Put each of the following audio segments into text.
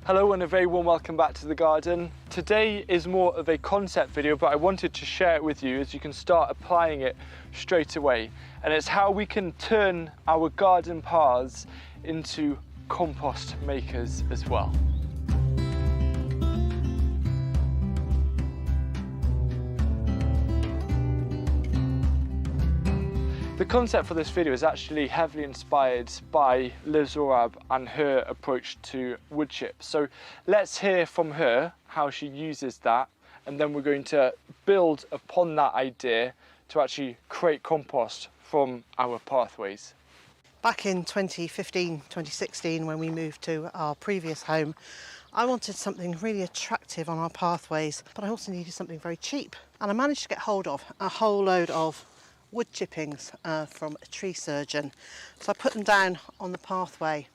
Hello and a very warm welcome back to the garden. Today is more of a concept video, but I wanted to share it with you as you can start applying it straight away. And it's how we can turn our garden paths into compost makers as well. The concept for this video is actually heavily inspired by Liz Zorab and her approach to wood chips. So let's hear from her how she uses that, and then we're going to build upon that idea to actually create compost from our pathways. Back in 2015, 2016, when we moved to our previous home, I wanted something really attractive on our pathways, but I also needed something very cheap. And I managed to get hold of a whole load of wood chippings from a tree surgeon. So I put them down on the pathway,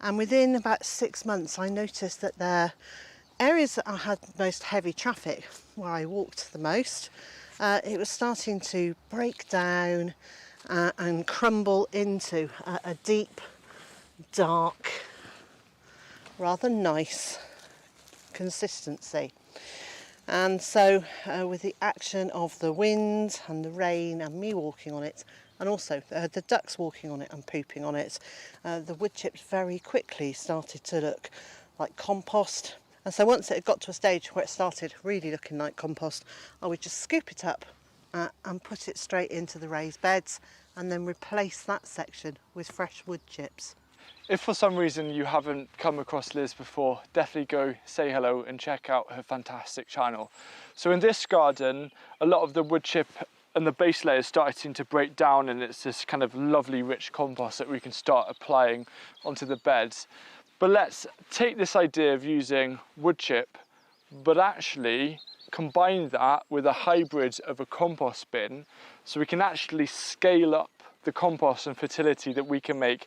and within about 6 months I noticed that the areas that I had most heavy traffic, where I walked the most, it was starting to break down and crumble into a deep, dark, rather nice consistency. And so with the action of the wind and the rain and me walking on it, and also the ducks walking on it and pooping on it, the wood chips very quickly started to look like compost. And so once it got to a stage where it started really looking like compost, I would just scoop it up and put it straight into the raised beds, and then replace that section with fresh wood chips. If for some reason you haven't come across Liz before, definitely go say hello and check out her fantastic channel. So in this garden, a lot of the wood chip and the base layer is starting to break down, and it's this kind of lovely rich compost that we can start applying onto the beds. But let's take this idea of using wood chip, but actually combine that with a hybrid of a compost bin, so we can actually scale up the compost and fertility that we can make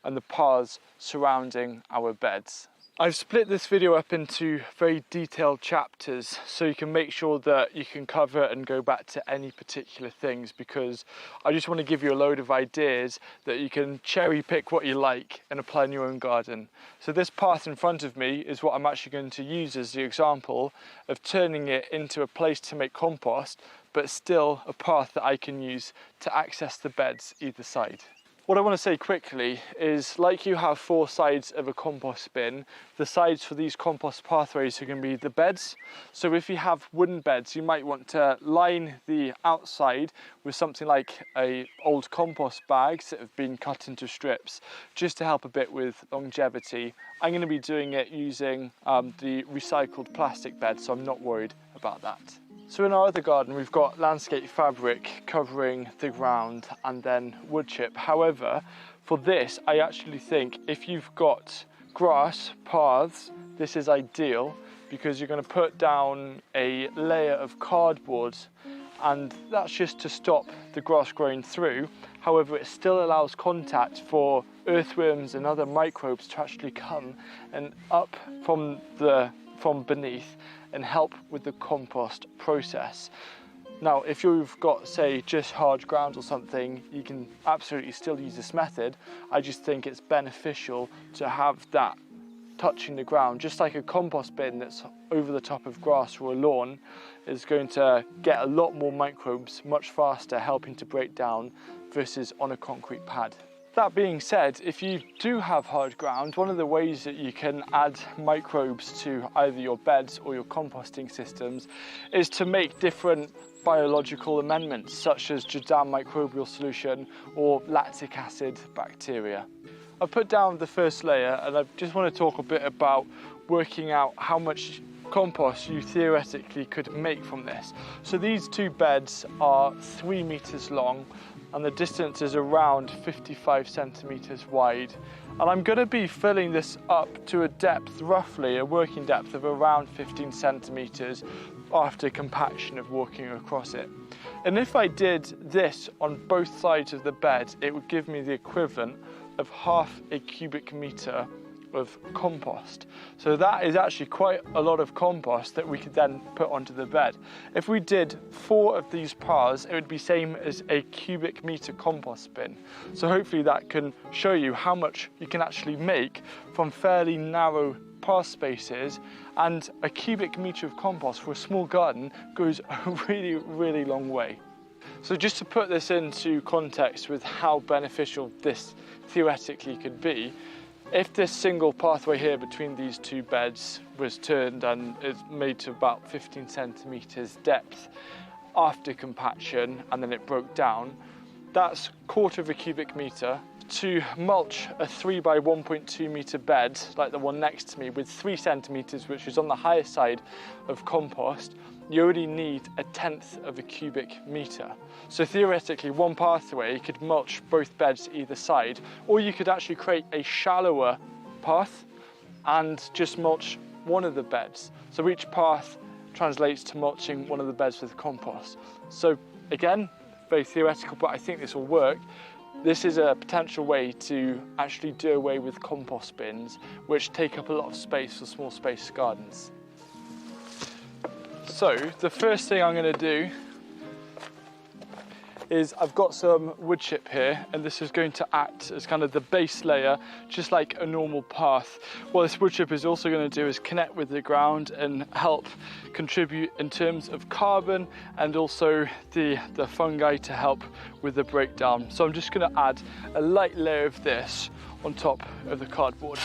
and the paths surrounding our beds. I've split this video up into very detailed chapters so you can make sure that you can cover and go back to any particular things, because I just want to give you a load of ideas that you can cherry pick what you like and apply in your own garden. So this path in front of me is what I'm actually going to use as the example of turning it into a place to make compost, but still a path that I can use to access the beds either side. What I want to say quickly is, like you have 4 sides of a compost bin, the sides for these compost pathways are going to be the beds. So if you have wooden beds, you might want to line the outside with something like a old compost bags that have been cut into strips, just to help a bit with longevity. I'm going to be doing it using the recycled plastic bed, so I'm not worried about that. So in our other garden, we've got landscape fabric covering the ground and then wood chip. However, for this, I actually think if you've got grass paths, this is ideal, because you're going to put down a layer of cardboard, and that's just to stop the grass growing through. However, it still allows contact for earthworms and other microbes to actually come and up from beneath and help with the compost process. Now, if you've got, say, just hard ground or something, you can absolutely still use this method. I just think it's beneficial to have that touching the ground, just like a compost bin that's over the top of grass or a lawn is going to get a lot more microbes much faster, helping to break down, versus on a concrete pad. That being said, if you do have hard ground, one of the ways that you can add microbes to either your beds or your composting systems is to make different biological amendments, such as Jadam microbial solution or lactic acid bacteria. I've put down the first layer, and I just want to talk a bit about working out how much compost you theoretically could make from this. So these 2 beds are 3 meters long, and the distance is around 55 centimeters wide. And I'm going to be filling this up to a depth, roughly a working depth of around 15 centimeters after compaction of walking across it. And if I did this on both sides of the bed, it would give me the equivalent of half a cubic meter of compost. So that is actually quite a lot of compost that we could then put onto the bed. If we did 4 of these paths, it would be same as a cubic meter compost bin. So hopefully that can show you how much you can actually make from fairly narrow path spaces, and a cubic metre of compost for a small garden goes a really, really long way. So just to put this into context with how beneficial this theoretically could be, if this single pathway here between these two beds was turned and is made to about 15 centimetres depth after compaction and then it broke down, that's a quarter of a cubic metre. To mulch a 3 by 1.2 metre bed like the one next to me with 3 centimetres, which is on the higher side of compost, you only need 1/10 of a cubic metre. So theoretically one pathway could mulch both beds either side, or you could actually create a shallower path and just mulch one of the beds. So each path translates to mulching one of the beds with compost. So again, very theoretical, but I think this will work. This is a potential way to actually do away with compost bins, which take up a lot of space for small space gardens. So the first thing I'm going to do is I've got some wood chip here, and this is going to act as kind of the base layer, just like a normal path. What this wood chip is also going to do is connect with the ground and help contribute in terms of carbon and also the fungi to help with the breakdown. So I'm just going to add a light layer of this on top of the cardboard.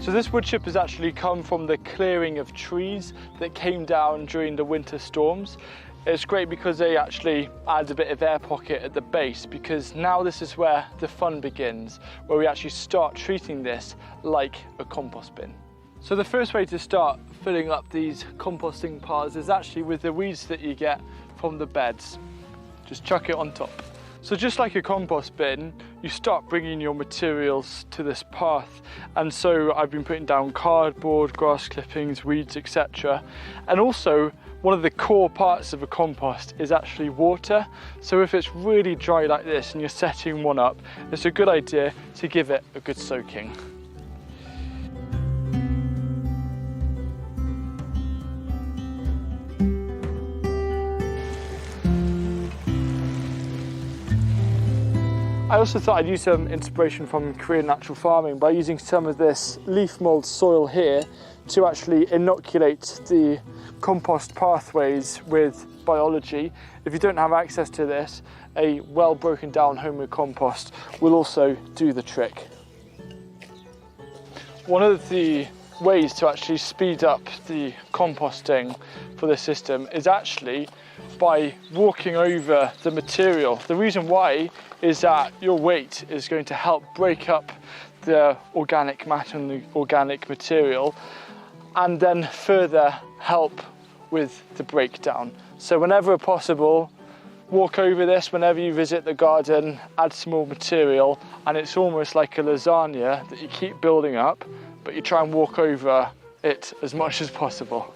So this wood chip has actually come from the clearing of trees that came down during the winter storms. It's great because they actually add a bit of air pocket at the base, because now this is where the fun begins, where we actually start treating this like a compost bin. So the first way to start filling up these composting piles is actually with the weeds that you get from the beds. Just chuck it on top. So just like a compost bin, you start bringing your materials to this path. And so I've been putting down cardboard, grass clippings, weeds, etc. And also, one of the core parts of a compost is actually water. So if it's really dry like this and you're setting one up, it's a good idea to give it a good soaking. I also thought I'd use some inspiration from Korean natural farming by using some of this leaf mould soil here to actually inoculate the compost pathways with biology. If you don't have access to this, a well broken down homemade compost will also do the trick. One of the ways to actually speed up the composting for the system is actually by walking over the material. The reason why is that your weight is going to help break up the organic matter and the organic material, and then further help with the breakdown. So whenever possible, walk over this whenever you visit the garden, add some more material, and it's almost like a lasagna that you keep building up, but you try and walk over it as much as possible.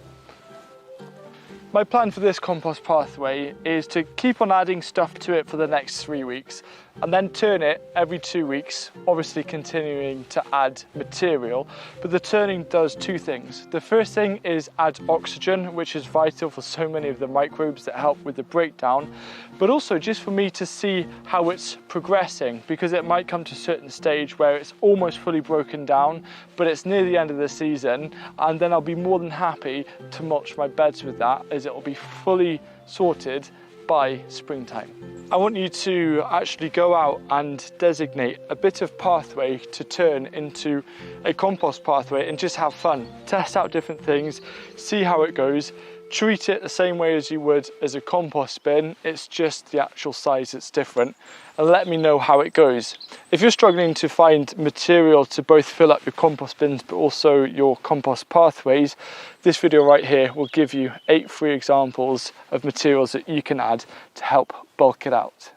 My plan for this compost pathway is to keep on adding stuff to it for the next 3 weeks, and then turn it every 2 weeks, obviously continuing to add material. But the turning does two things. The first thing is add oxygen, which is vital for so many of the microbes that help with the breakdown, but also just for me to see how it's progressing, because it might come to a certain stage where it's almost fully broken down, but it's near the end of the season, and then I'll be more than happy to mulch my beds with that, as it will be fully sorted by springtime. I want you to actually go out and designate a bit of pathway to turn into a compost pathway and just have fun. Test out different things, see how it goes. Treat it the same way as you would as a compost bin, it's just the actual size that's different, and let me know how it goes. If you're struggling to find material to both fill up your compost bins but also your compost pathways, this video right here will give you 8 free examples of materials that you can add to help bulk it out.